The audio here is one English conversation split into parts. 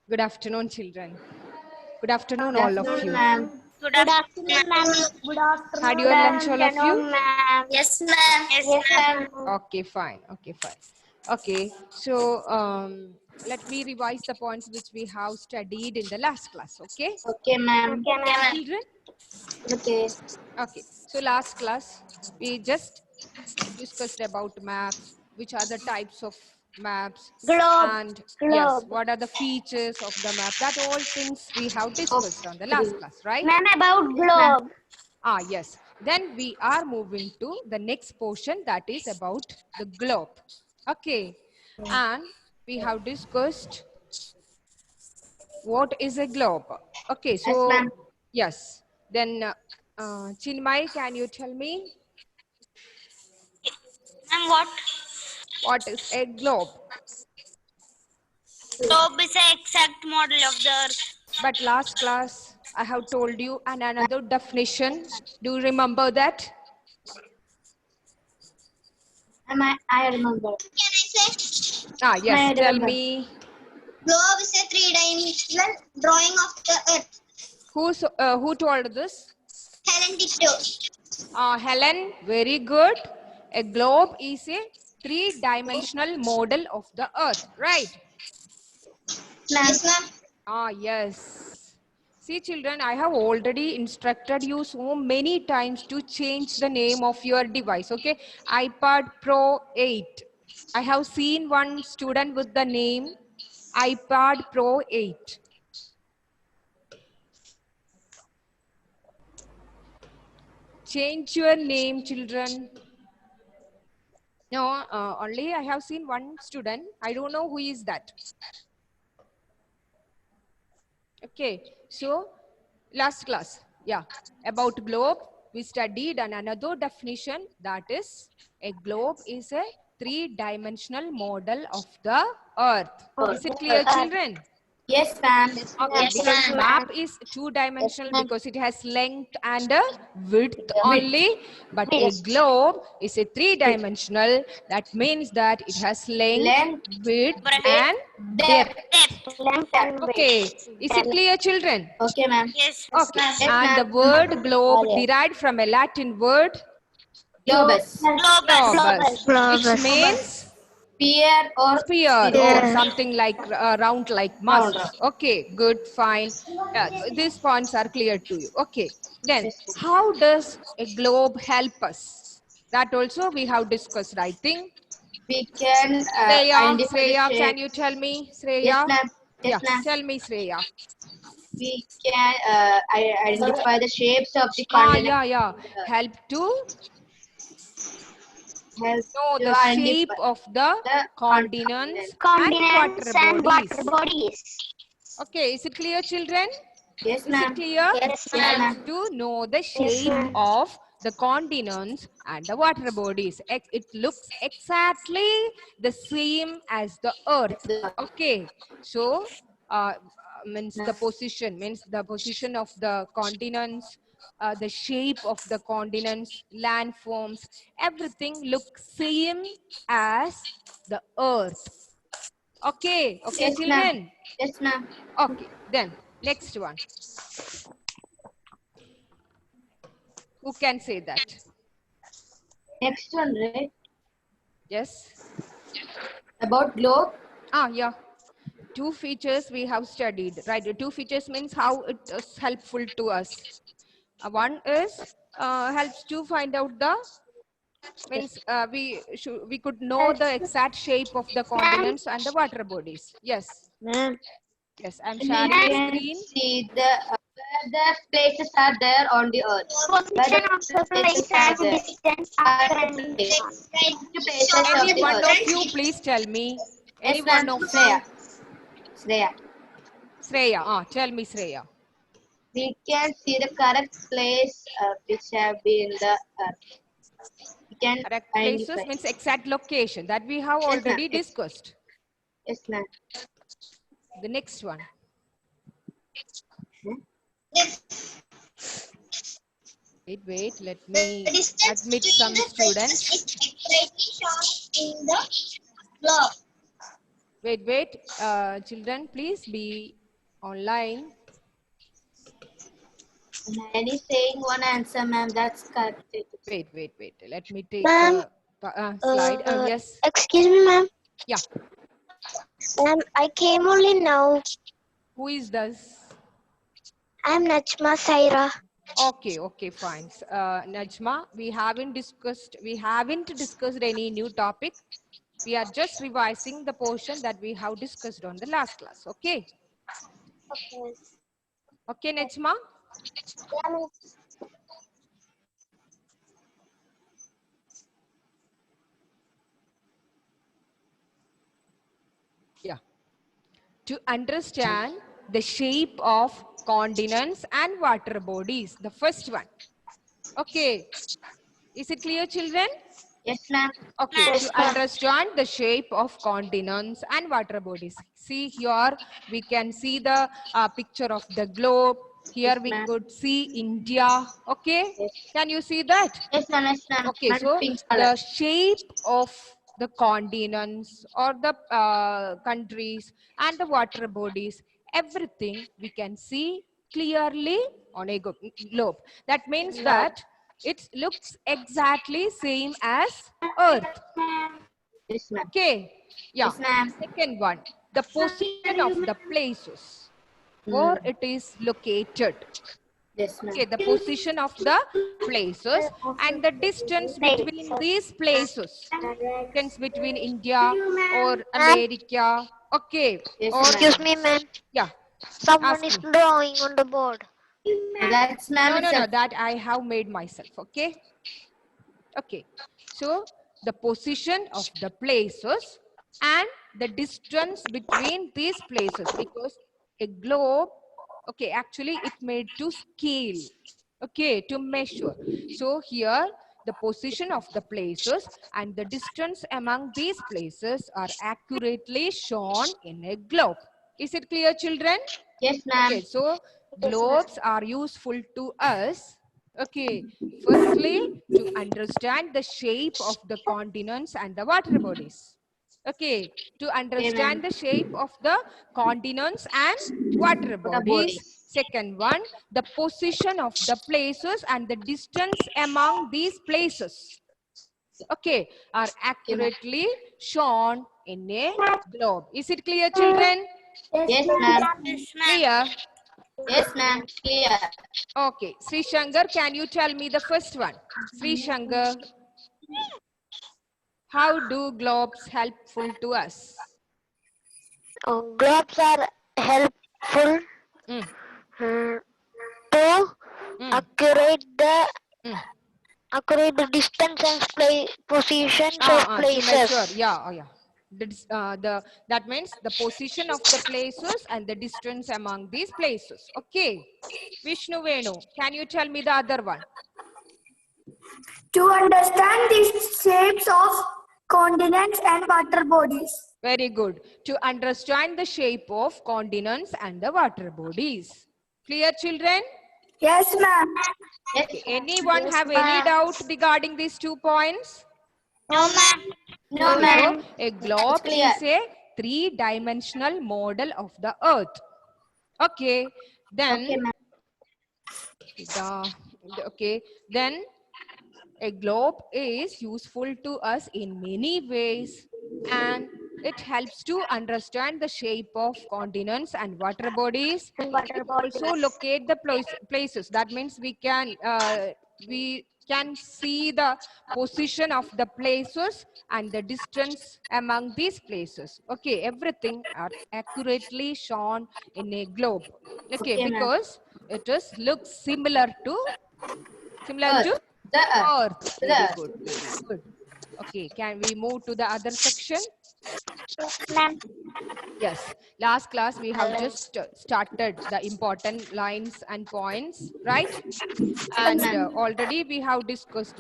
Good afternoon, children. Good afternoon, Good all of afternoon, you. ma'am. Good Good afternoon, afternoon, ma'am. ma'am. Good Had afternoon, your Good lunch, all of you? ma'am. Yes, ma'am. Yes, Yes, ma'am. ma'am. Okay, fine. Okay, fine. Okay, so let me revise the points which we have studied in the last class. Okay, Okay, ma'am. Okay, Okay, ma'am. ma'am. children. Okay. Okay, so last class we just discussed about maps, which are the types of maps, Globe. and yes, Globe. what are the features of the map. That all things we have discussed on the last Okay. class, right? Ma'am, about Yes, ma'am. globe. Ah, yes. Then we are moving to the next portion, that is about the globe. Okay. And we have discussed what is a globe. Okay, Yes, so ma'am. yes. Then Chinmay, can you tell me Ma'am, what? what is a globe? Globe is an exact model of the Earth. But last class I have told you and another definition. Do you remember that? I remember. Can I say? Ah, yes. I Tell remember. me Globe is a three-dimensional drawing of the Earth. who told this? Helen Tito. Helen, very good. A globe is a three-dimensional model of the earth, right? Ma'am. Yes, ma'am. Yes. See, children, I have already instructed you so many times to change the name of your device, okay? iPad Pro 8. I have seen one student with the name iPad Pro 8. Change your name, children. No, only I have seen one student. I don't know who is that. Okay, so last class, yeah, about globe, we studied and another definition, that is a globe is a three-dimensional model of the earth. Is it clear, children? Yes, ma'am. Okay, Yes, because ma'am. map is two-dimensional because it has length and a width only, but a globe is a three-dimensional. That means that it has length, Length, width, Breadth. and depth. depth. Depth. Length and weight. Okay, is it clear, children? Okay, ma'am. Yes. Okay, Ma'am. Yes, and the ma'am. word globe derived from a Latin word Globus. Globus. globus, which Globus. means Sphere or sphere or cylinder. something like round like Round. mass. Okay, good, fine. These points are clear to you. Okay, then Yes. how does a globe help us? That also we have discussed, I think. We can identify the Shreya, shape. can you tell me, Yes, Shreya? ma'am. Yes, Yeah, ma'am. tell me, Shreya. We can identify the shapes of the Yeah, continent. yeah. Help to Help know to the identify shape of the the continents continent. and Continents water and water bodies. bodies. Okay, is it clear, children? Yes, Is it ma'am. clear? Yes, Yes, ma'am. Helps ma'am. to know the Yes, shape ma'am. of the continents and the water bodies. It looks exactly the same as the earth. Okay, so means the position, of the continents, the shape of the continents, landforms, everything looks same as the earth. Okay, okay, Yes, ma'am. children. Yes, ma'am. Okay, then next one. Who can say that? Next one, right? Yes. About globe. Yeah. Two features we have studied, right? Two features means how it is helpful to us. One is helps to find out the means we could know the exact shape of the Ma'am. continents and the water bodies. Yes. Ma'am. Yes, I'm We sharing the can screen. see where the places are there on the earth. Position of the place and distance Are after the an places of Any the one of you, earth. please tell me. Any Yes, ma'am. one of Shreya. you. Shreya. Shreya. Tell me, Shreya. We can see the correct place which have been the earth. We can Correct identify. places means exact location that we have Yes, ma'am. already discussed. Yes, ma'am. The next one. Wait, let me The distance admit between some the places students. is accurately shown in the globe. Wait. Children, please be online. Nayani is saying one answer, ma'am. That's correct. Wait. Let me take Ma'am, slide. Yes. excuse me, ma'am. Yeah. Ma'am, I came only now. Who is this? I'm Najma Saira. Okay, fine. Najma, we haven't discussed any new topic. We are just revising the portion that we have discussed on the last class. Okay. Okay. Okay, Najma. Yeah, ma'am. Yeah. To understand the shape of continents and water bodies. The first one. Okay. Is it clear, children? Yes, ma'am. Okay, to understand the shape of continents and water bodies. See here, we can see the picture of the globe. Here Yes, we ma'am. could see India. Okay, Yes. can you see that? Yes, ma'am. Yes, ma'am. Okay, Ma'am, so pink color. the shape of the continents or the countries and the water bodies, everything we can see clearly on a globe. That means that it looks exactly same as Earth. Yes, ma'am. Okay, yeah. Yes, ma'am. Second one, the position of the places where it is located. Yes, ma'am. Okay, the position of the places and the distance between these places. Distance between India or Ma'am, America. Okay, Yes, or ma'am. excuse me, ma'am. yeah, Someone ask is me. drawing on the board. That's ma'am. No, It's a that I have made myself. Okay. Okay, so the position of the places and the distance between these places, because a globe, okay, actually it made to scale, okay, to measure. So here the position of the places and the distance among these places are accurately shown in a globe. Is it clear, children? yes, ma'am. Okay, so globes are useful to us. Okay, firstly, to understand the shape of the continents and the water bodies. Okay, to understand the shape of the continents and water Water bodies. bodies. Second one, the position of the places and the distance among these places. Okay, are accurately shown in a globe. Is it clear, children? Yes, ma'am. Clear? Yes, ma'am. Clear. Okay, Sri Shankar, can you tell me the first one? Sri Shankar, how do globes helpful to us? Globes are helpful Mm, to mm, accurate the mm. distance and positions of To measure, places. yeah, oh yeah. That means the position of the places and the distance among these places. Okay, Vishnu Venu, can you tell me the other one? To understand the shapes of continents and water bodies. Very good. To understand the shape of continents and the water bodies. Clear, children? Yes, ma'am. Yes. Okay. Anyone have any doubt regarding these 2 points? No, ma'am. No, Okay, ma'am. so a globe clear. is a 3-dimensional model of the earth. Okay, then Okay, ma'am. then a globe is useful to us in many ways, and it helps to understand the shape of continents and water bodies. It also locate the places. That means we can see the position of the places and the distance among these places. Okay, everything are accurately shown in a globe. Okay, Okay, ma'am. because it is looks similar to Earth. The earth. Earth. The Very earth. good, very good. Okay, can we move to the other section? Ma'am. Yes, last class we have just started the important lines and points, right? And ma'am. already we have discussed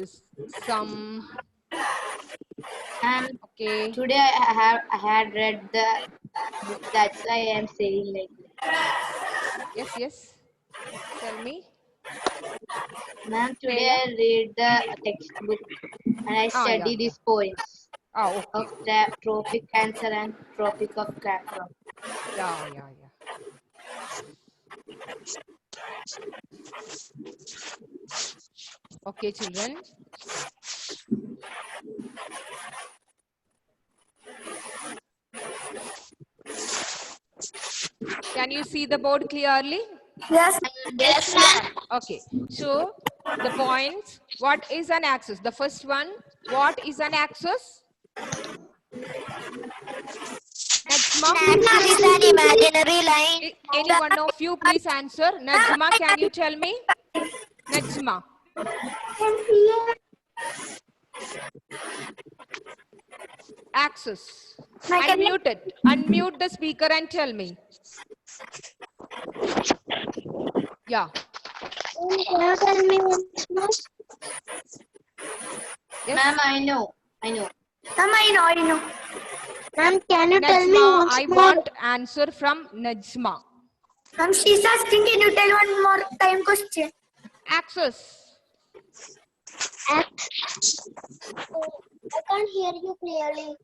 some, And okay. today I had read the book. That's why I am saying like that. Yes. Tell me. Ma'am, today Shreya? I read the textbook and I Yeah. study these points. Okay. of the Tropic Cancer and Tropic of Capricorn. Yeah. Okay, children. Can you see the board clearly? Yes. Yes, ma'am. Okay. So the points. What is an axis? The first one. What is an axis? Najma? Axis is an imaginary line. Any one of you please answer. Najma, can you tell me? Najma. Axis. Unmute it. Unmute the speaker and tell me. Yeah. Can you tell me once more? Yes. Ma'am, I know. Ma'am, I know. Ma'am, can you tell me Najma, once I more? want answer from Najma. Ma'am, she's asking, can you tell one more time question? Axis. Axis. I can't hear you clearly.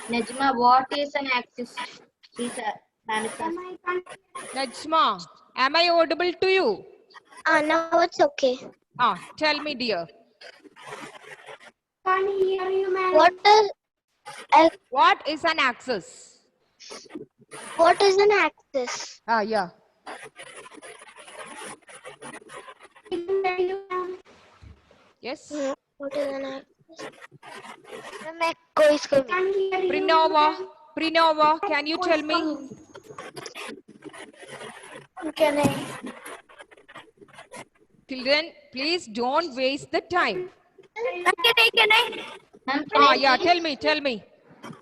Najma, what is an axis? She's asking. Najma, am I audible to you? Now it's okay. Tell me, dear. Can't hear you, ma'am. What is an axis? What is an axis? Yeah. Yes. What is an axis? Ma'am, echo is coming. Prinova, can you tell me? Can I? Children, please don't waste the time. Can I? Ma'am, can I Yeah, see? tell me.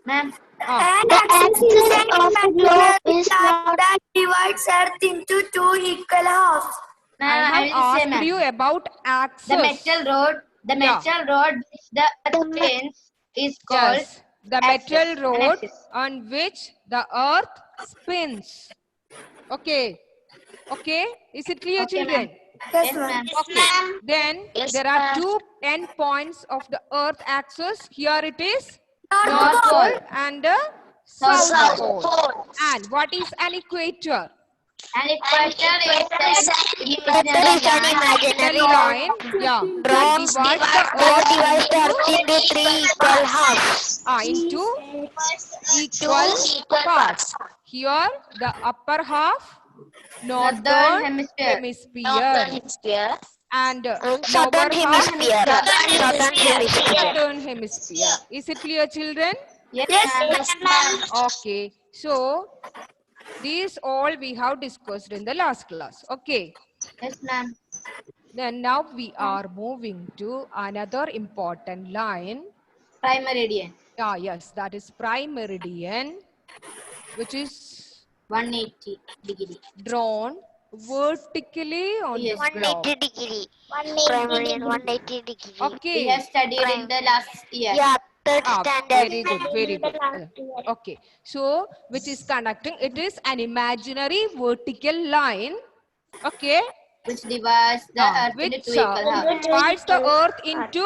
Ma'am, An The axis is an axis of the globe is imaginary that divides Earth into two equal halves. I ma'am, I have will say, asked ma'am. you about axis. The metal rod which the earth spins is called Yes, the axis, metal an rod axis. on which the earth spins. Okay. Is it clear, Okay, children? ma'am. Yes, Yes, ma'am. ma'am. Okay. Then there are two endpoints of the earth axis. Here it is North Pole and the South Pole. And what is an equator? An equator is an Equator is an imaginary The imaginary line, line. yeah, Drawn that divides that the divides the earth earth into three equal halves. into equal parts. Here, the upper half, northern Northern hemisphere, Hemisphere. and And lower southern half, hemisphere. Southern hemisphere. southern hemisphere. Is it clear, children? Yes, Yes, ma'am. Okay. So, these all we have discussed in the last class. Okay. Yes, ma'am. Then now we are moving to another important line. Prime meridian, Yes, that is prime meridian, which is 180 degree. drawn vertically on Yes. the globe. 180 degree. Primary and 180 degree. We Okay. have studied in the last year. Yeah, third standard. Very good, very good. Okay. So, which is conducting, it is an imaginary vertical line. Okay. Which divides the earth into Which two equal halves. divides the earth into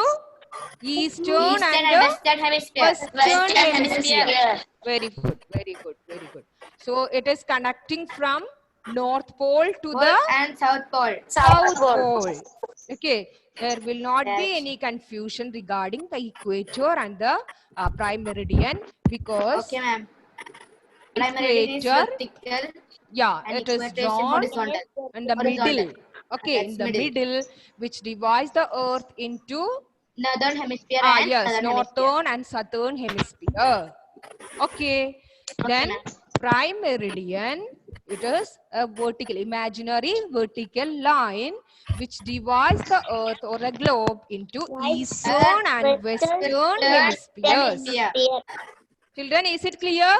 eastern Eastern and and the western hemisphere. western hemisphere. Very good, very good, very good. So it is connecting from North Pole to Pole the and South Pole. South Pole. Okay, there will not be Yes. any confusion regarding the equator and the prime meridian because Okay, ma'am. Prime meridian is equator, vertical yeah, and it is equator is drawn horizontal. in the Horizontal. middle. Okay, That's in the middle. middle, which divides the earth into Northern hemisphere and yes, southern hemisphere. northern and southern hemisphere. Okay, then ma'am. prime meridian, it is a vertical, imaginary vertical line which divides the earth or a globe into eastern and western hemispheres. Hemisphere. Children, is it clear?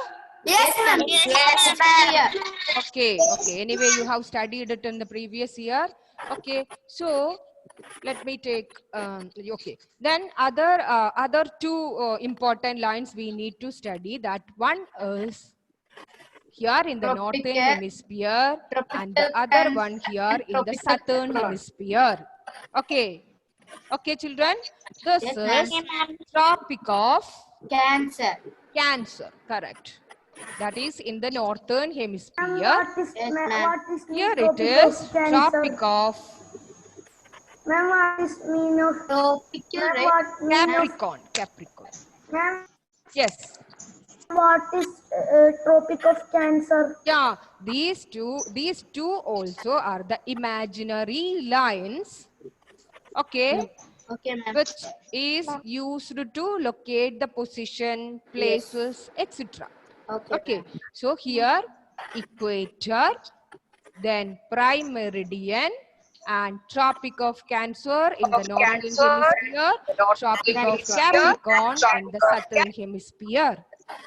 Yes, ma'am. Yes, ma'am. Okay. Anyway, you have studied it in the previous year. Okay, so let me take. Okay, then other two important lines we need to study. That one is here in the northern Tropical- hemisphere, and the other one here in the southern hemisphere. Okay, Okay, children. This Yes, is ma'am. Tropic of Cancer. Cancer. Correct. That is in the northern hemisphere. Yes, ma'am. Here it is Tropic of Ma'am, what is mean of Tropical, ma'am, right? what mean of Capricorn. Capricorn. ma'am, Yes. what is Tropic of Cancer? Yeah, these two also are the imaginary lines, okay, Okay, ma'am. which is used to locate the position, places, etc. Okay, Okay, ma'am. so here equator, then prime meridian, and Tropic of Cancer in the northern hemisphere, Tropic of Capricorn in the southern hemisphere.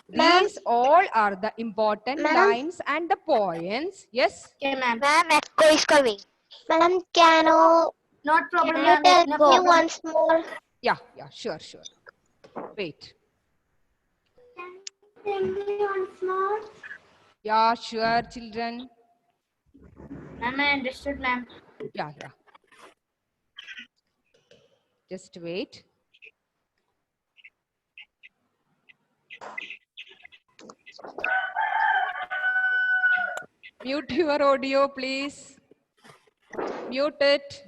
Ma'am. These all are the important Ma'am. lines and the points. Yes. Okay, ma'am. Ma'am, echo is coming. Ma'am, can you Not problem, can you ma'am. tell No me problem. once more? Yeah, sure. Wait. Yeah, sure, children. Ma'am, I understood, ma'am. Yeah. Just wait. Mute your audio, please. Mute it.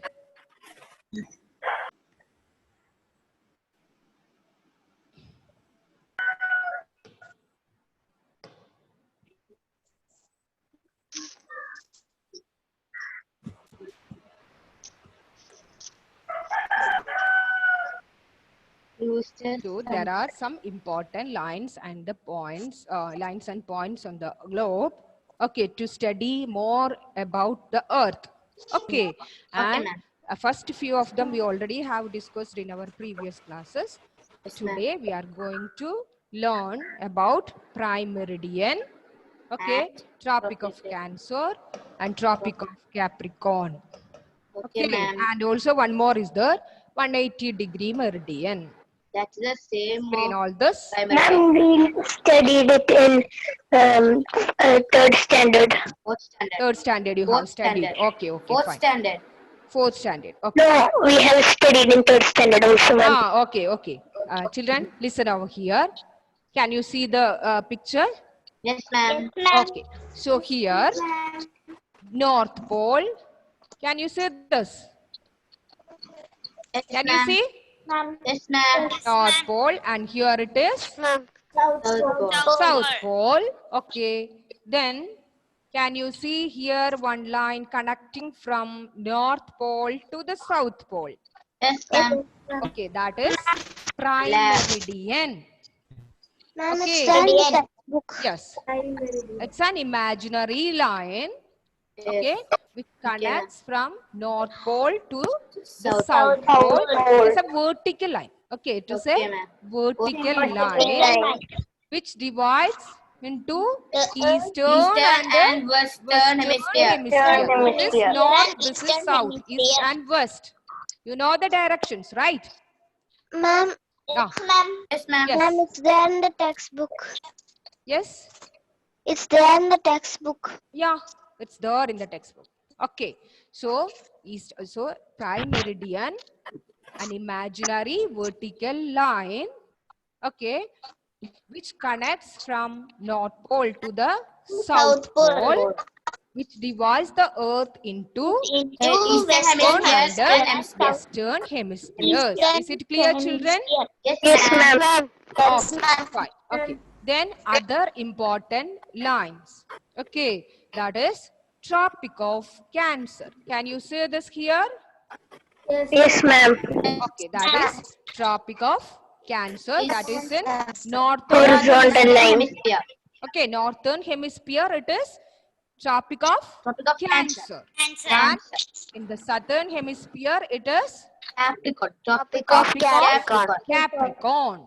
So there are some important lines and the points, lines and points on the globe. Okay, to study more about the Earth. Okay, and ma'am. first few of them we already have discussed in our previous classes. Yes, ma'am. Today we are going to learn about prime meridian. Okay, And Tropic of Tropic. Cancer and Tropic of Capricorn. Okay, ma'am. and also one more is the 180-degree meridian. That's the same. Explain all this. Primary. Ma'am, we studied it in third standard. Fourth standard. Third standard you have Fourth studied. standard. Okay, Fourth fine. standard. Fourth standard. Okay. No, we have studied in third standard also, ma'am. Okay. Children, listen over here. Can you see the picture? Yes, ma'am. Okay. So here, North Pole. Can you see this? Yes, Can you ma'am. see? Yes, ma'am. North Pole, and here it is Ma'am. South Pole. South Pole. Okay. Then, can you see here one line connecting from North Pole to the South Pole? Yes, ma'am. Okay, that is prime Left. meridian. Ma'am, Okay. it's there in the textbook. Yes, it's an imaginary line, okay, which connects from North Pole to the South South Pole. It's a vertical line. Okay, to say Okay, ma'am. vertical line which divides into eastern Eastern and Western Hemisphere. This is north, this is south, east and west. You know the directions, right? Ma'am, Ah, Yes, ma'am. Yes. ma'am, it's there in the textbook. yes. It's there in the textbook. Yeah, it's there in the textbook. Okay, so prime meridian, an imaginary vertical line, okay, which connects from North Pole to the South Pole, which divides the Earth into Eastern Eastern Hemisphere and and the Western hemispheres. Is it clear, children? Yes, ma'am. Okay, fine. Okay. Then other important lines. Okay, that is Tropic of Cancer. Can you say this here? Yes, ma'am. Okay, that is Tropic of Cancer. That is in Horizontal line. Hemisphere. Okay, northern hemisphere it is Tropic of Tropic of Cancer. And in the southern hemisphere it is Capricorn. Tropic of Tropic Capricorn. of Capricorn.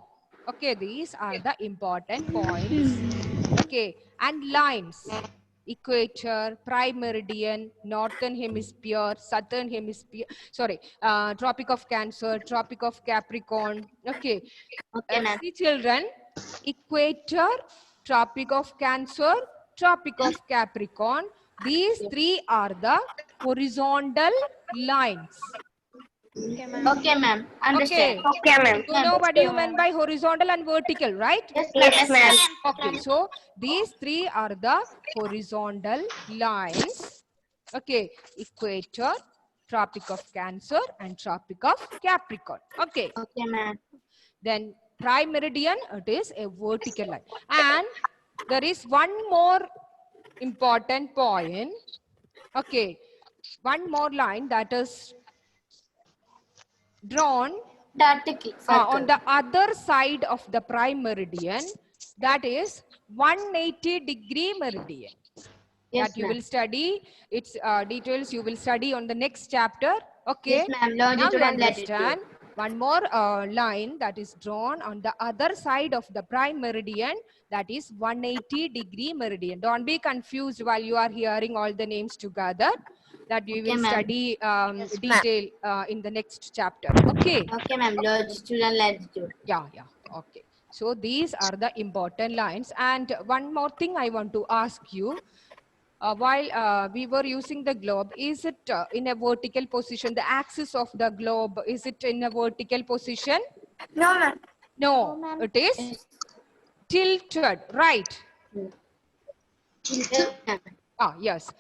Okay, these are the important points. Okay, and lines. Equator, prime meridian, northern hemisphere, southern hemisphere, Tropic of Cancer, Tropic of Capricorn. Okay, Okay, ma'am. see children, equator, Tropic of Cancer, Tropic of Capricorn. These three are the horizontal lines. Okay, ma'am. Understand. Okay, ma'am. You know what you meant by horizontal and vertical, right? Yes, ma'am. Yes, ma'am. Okay, so these three are the horizontal lines. Okay, equator, Tropic of Cancer, and Tropic of Capricorn. Okay, Okay, ma'am. then prime meridian, it is a vertical line. And there is one more important point. Okay, one more line that is drawn Dartic circle. on the other side of the prime meridian, that is 180-degree meridian. Yes, That you ma'am. will study. Its details you will study on the next chapter. Okay. Yes, ma'am. Now Longitude you and latitude. understand one more line that is drawn on the other side of the prime meridian, that is 180-degree meridian. Don't be confused while you are hearing all the names together. That you Okay, will ma'am. study ma'am. detail in the next chapter. Okay. Okay, ma'am. Longitude and latitude. Yeah. Okay. So these are the important lines. And one more thing I want to ask you. While we were using the globe, is it in a vertical position? The axis of the globe, is it in a vertical position? No, ma'am. No, it is Yes. tilted, right? Yes, ma'am. Yes.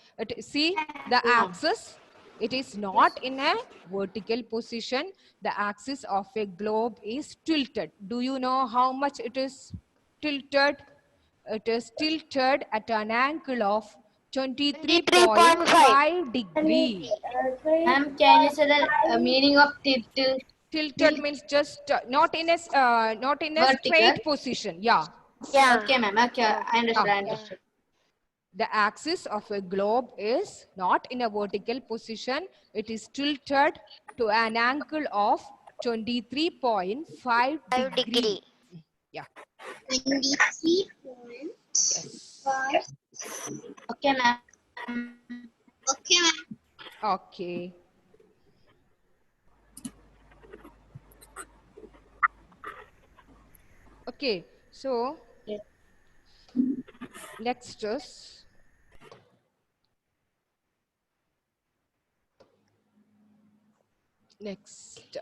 See, the axis, it is not in a vertical position. The axis of a globe is tilted. Do you know how much it is tilted? It is tilted at an angle of 23.5 degree. Ma'am, can you say the meaning of tilt? Tilted means just not in a Vertical. straight position. Yeah. Yeah. Okay, ma'am. Okay, I understood. I understood. The axis of a globe is not in a vertical position. It is tilted to an angle of 23.5 degree. Yeah. 23 Yes. Okay, ma'am. Okay, ma'am. Okay. Okay. So Yes. next is next.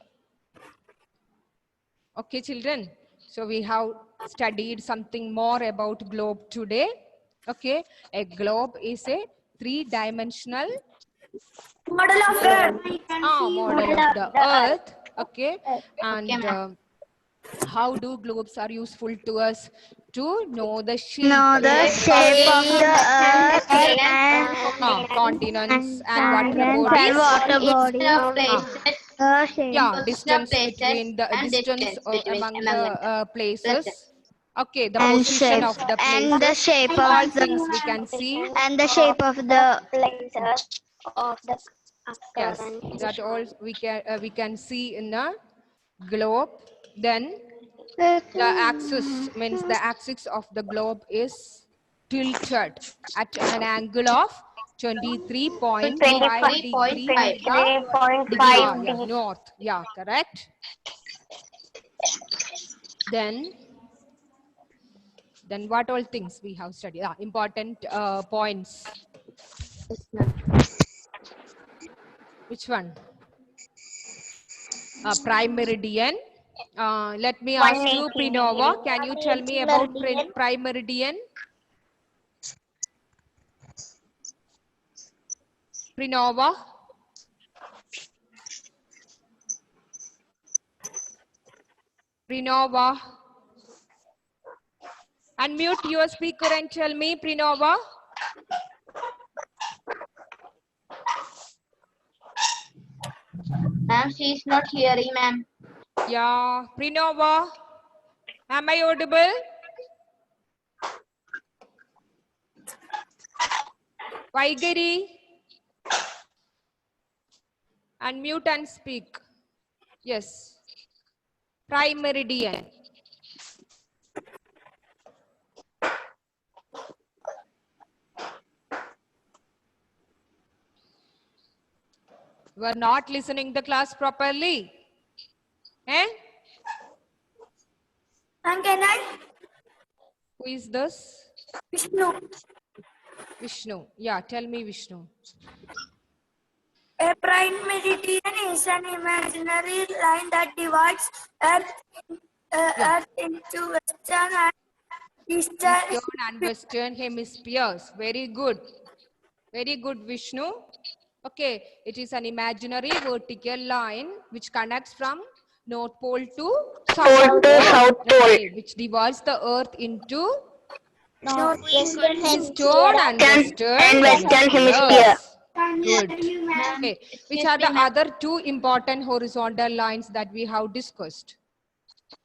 Okay, children. So we have studied something more about globe today. Okay, a globe is a three-dimensional Model of Earth. model of the earth. Okay, and Okay, ma'am. how do globes are useful to us? To know the shape, Know the shape of the earth and continents and water and bodies. water Position bodies. of places. The shape. Yeah, Position of distance places between the and distance distance between among among the them. places. Okay, the And position shape. of the And the places. shape All of things we the can see. and the shape of the Places of the Yes, that all we can see in a globe. Then the axis means the axis of the globe is tilted at an angle of 23.5 degree 23.5. yeah, north. Yeah, correct. Then what all things we have studied? Important points. Yes, ma'am. Which one? Prime meridian. Let me ask you, Prinova, can you tell me about prime meridian? Prinova? Prinova? Unmute your speaker and tell me, Prinova. Ma'am, she is not hearing, ma'am. Yeah, Prinova. Am I audible? Vaigari? Unmute and speak. Yes. Prime meridian. You are not listening the class properly. Eh? And can I? Who is this? Vishnu. Vishnu. Yeah, tell me, Vishnu. A prime meridian is an imaginary line that divides Earth, Yeah. Earth into western and eastern. Eastern and western hemispheres. Very good. Very good, Vishnu. Okay, it is an imaginary vertical line which connects from North Pole to South Pole to South Pole. Okay, which divides the Earth into Western Eastern and And Western Hemisphere. hemispheres. Good. Ma'am, Okay, which excuse are me, the ma'am. other two important horizontal lines that we have discussed?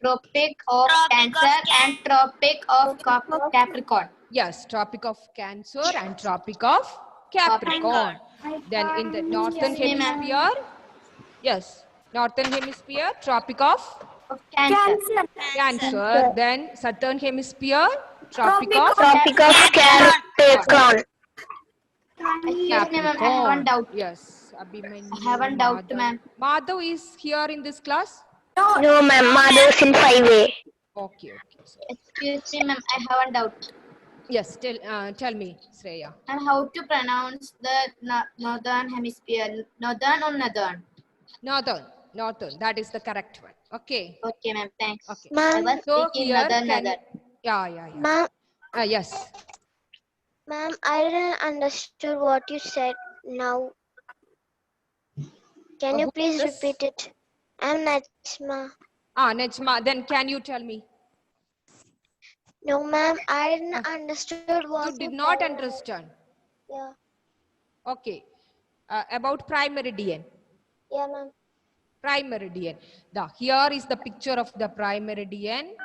Tropic of Cancer and Tropic of Capricorn. Yes, Tropic of Cancer and Tropic of Capricorn. Then in the northern Excuse me, ma'am. hemisphere, yes, northern hemisphere, Tropic of Of Cancer. Cancer. Then southern hemisphere, Tropic of Tropic of Capricorn. Excuse me, ma'am. I have one doubt. Yes, Abhimanyu. I have one doubt, Madhav. ma'am. Madhav is here in this class? No, ma'am. Mother's in 5A. Okay, okay. So, Excuse me, ma'am. I have one doubt. yes, tell me, Shreya. And how to pronounce the northern hemisphere? Northern or northern? Northern. That is the correct one. Okay. Okay, ma'am. Thanks. Okay. I Ma'am, was So speaking here, northern. yeah. ma'am, Yes. ma'am, I didn't understood what you said now. Can you Who please is this? repeat it? I'm Najma. Najma, then can you tell me? No, ma'am, I didn't understood what You did not said. understand. Yeah, Okay. About prime meridian. yeah, ma'am. Prime meridian. Here is the picture of the prime meridian.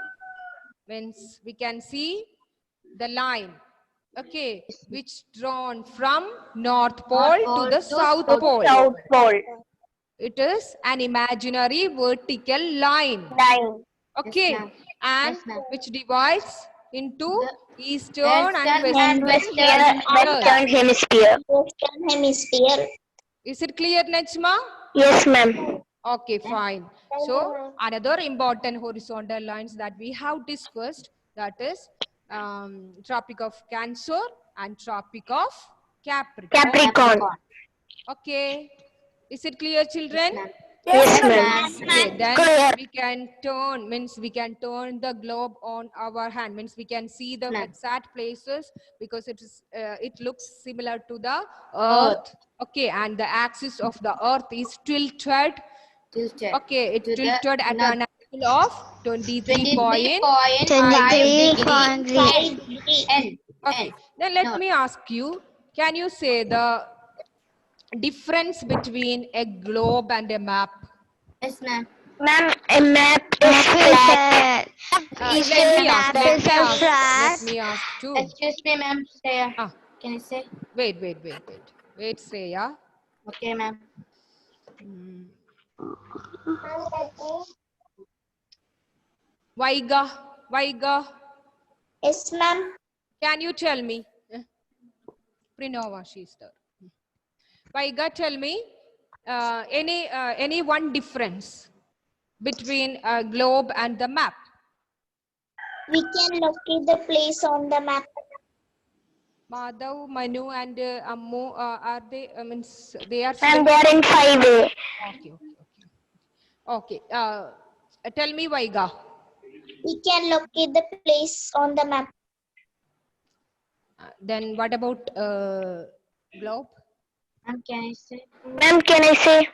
Means we can see the line. Okay. Which drawn from North Pole to the South Pole. South Pole. It is an imaginary vertical line. Okay. Yes, ma'am. And Yes, ma'am. which divides into Eastern Western and and Western Western Hemisphere. Western hemisphere. Is it clear, Najma? Yes, ma'am. Okay, fine. So another important horizontal lines that we have discussed, that is Tropic of Cancer and Tropic of Capricorn. Capricorn. Okay. Is it clear, children? Yes, ma'am. Okay, then Clear. we can turn, means we can turn the globe on our hand, means we can see the exact places because it looks similar to the earth. Okay, and the axis of the earth is tilted. Okay, it To the tilted at north. an angle of 23.5. 23.3. N. Okay, then let me ask you, can you say the difference between a globe and a map? Yes, ma'am. Ma'am, a map is flat. Let me ask too. Excuse me, ma'am. Shreya. Ah. Can you say? Wait, Shreya. Okay, ma'am. Vaiga, Yes, ma'am. can you tell me? Prinova, she's there. Vaiga, tell me any one difference between a globe and the map? We can locate the place on the map. Madhav, Manu, and Ammu, are they? Means they are. Ma'am, they are in 5A. Okay. Tell me, Vaiga. We can locate the place on the map. Then what about globe? Ma'am, can I say? Ma'am, can I say?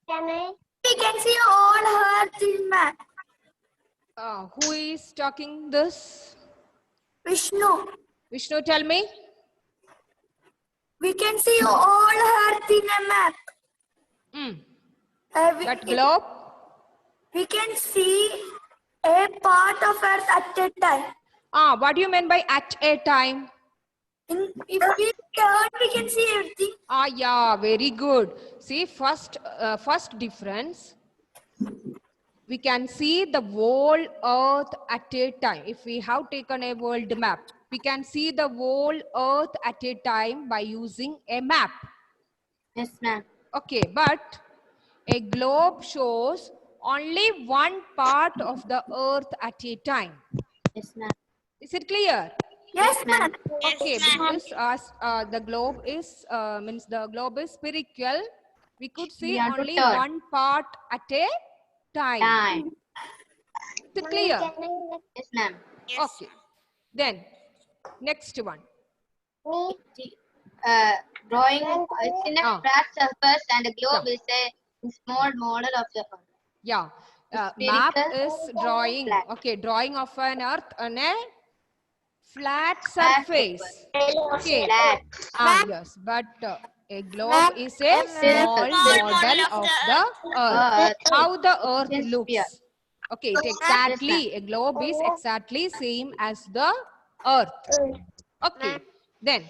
We can see all Earth in map. Who is talking this? Vishnu. Vishnu, tell me. We can see all Earth in a map. That globe? We can see a part of Earth at a time. What do you mean by at a time? If we turn, we can see everything. Yeah, very good. See, first difference, we can see the whole earth at a time. If we have taken a world map, we can see the whole earth at a time by using a map. Yes, ma'am. Okay, but a globe shows only one part of the earth at a time. Yes, ma'am. Is it clear? Yes, ma'am. Okay, because as the globe is means the globe is spherical, We could We see have to only turn. one part at a time. Time. Is it clear? Yes, ma'am. Okay. Then, next one. Drawing it's in a Ah. flat surface and the globe Yeah. is a small model of the earth. Yeah. Spherical, Map is drawing. flat. Okay, drawing of an earth on a flat Flat surface. Okay. Flat. Yes, but a globe is a small Spherical. model of the earth. Earth. How the earth It's a looks. sphere. Okay, it exactly, a globe is exactly same as the earth. Okay, then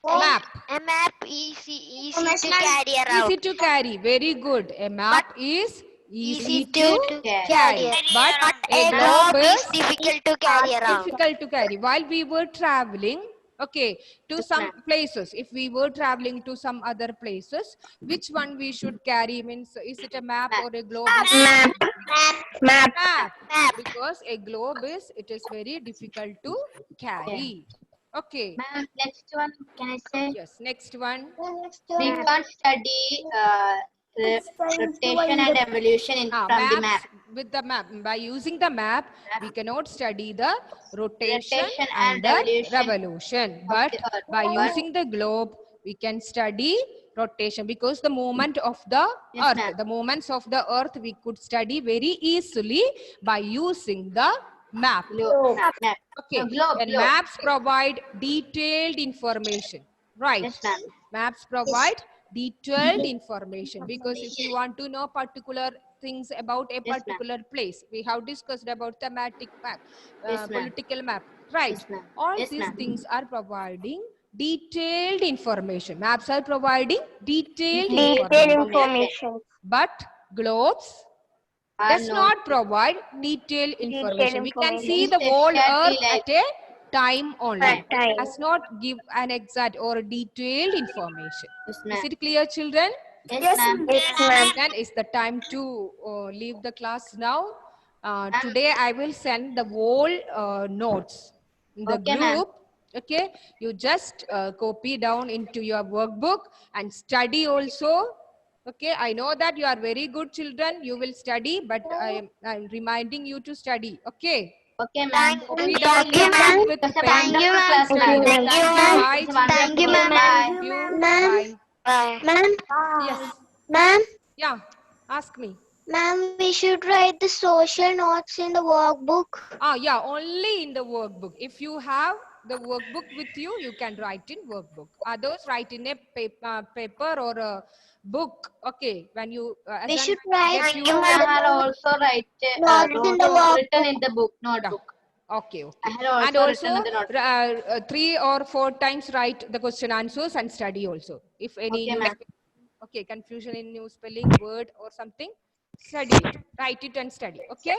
map. A map easy to carry around. Easy to carry, very good. A map is easy to carry. carry, but a A globe globe is is difficult to carry around. difficult to carry. While we were traveling, okay, to some places, if we were traveling to some other places, which one we should carry? Means, is it a map or a globe? Map. Map. Map. Because a globe is, it is very difficult to carry. Okay. Ma'am, next one, can I say? Yes, next one. We can't study rotation and evolution from the map. Maps with the map. By using the map, we cannot study the rotation and the revolution. But the earth. by using the globe, we can study rotation, because the movement of the Yes, earth, ma'am. the movements of the earth, we could study very easily by using the map. Map. Okay, Globe, and globe. maps provide detailed information, right? Yes, ma'am. Maps provide detailed information, because if you want to know particular things about a Yes, ma'am. particular place, we have discussed about thematic map, Yes, ma'am. political map, right? Yes, ma'am. All Yes, these ma'am. things are providing detailed information. Maps are providing detailed Detailed information, information. but globes does No. not provide detailed information. We can see the It's whole exactly earth at a time only. Time. It does not give an exact or detailed information. Yes, Is ma'am. it clear, children? Yes, ma'am. Yes, ma'am. Then it's the time to leave the class now. Today I will send the whole notes in the Okay, ma'am. group. Okay, you just copy down into your workbook and study also. Okay, I know that you are very good children. You will study, but I'm reminding you to study. Okay. Okay, ma'am. Copy down Thank you, your ma'am. work with It was a pen. wonderful class, Study. ma'am. Thank you. Bye, It was children. wonderful. Thank you, ma'am. Bye. Thank you. Ma'am. Bye. Bye. Ma'am. Yes. Ma'am. Yeah. Ask me. Ma'am, we should write the social notes in the workbook. Yeah, only in the workbook. If you have the workbook with you, you can write in workbook. Others write in a paper or a book. Okay, when you We as should an- write get You you- had also Notes in the written in the book, notebook. Okay, I okay. had And also also written in the notebook. 3 or 4 times write the question answers and study also. If any Okay, new ma'am. okay, confusion in new spelling, word or something, study it. Write it and study. Okay.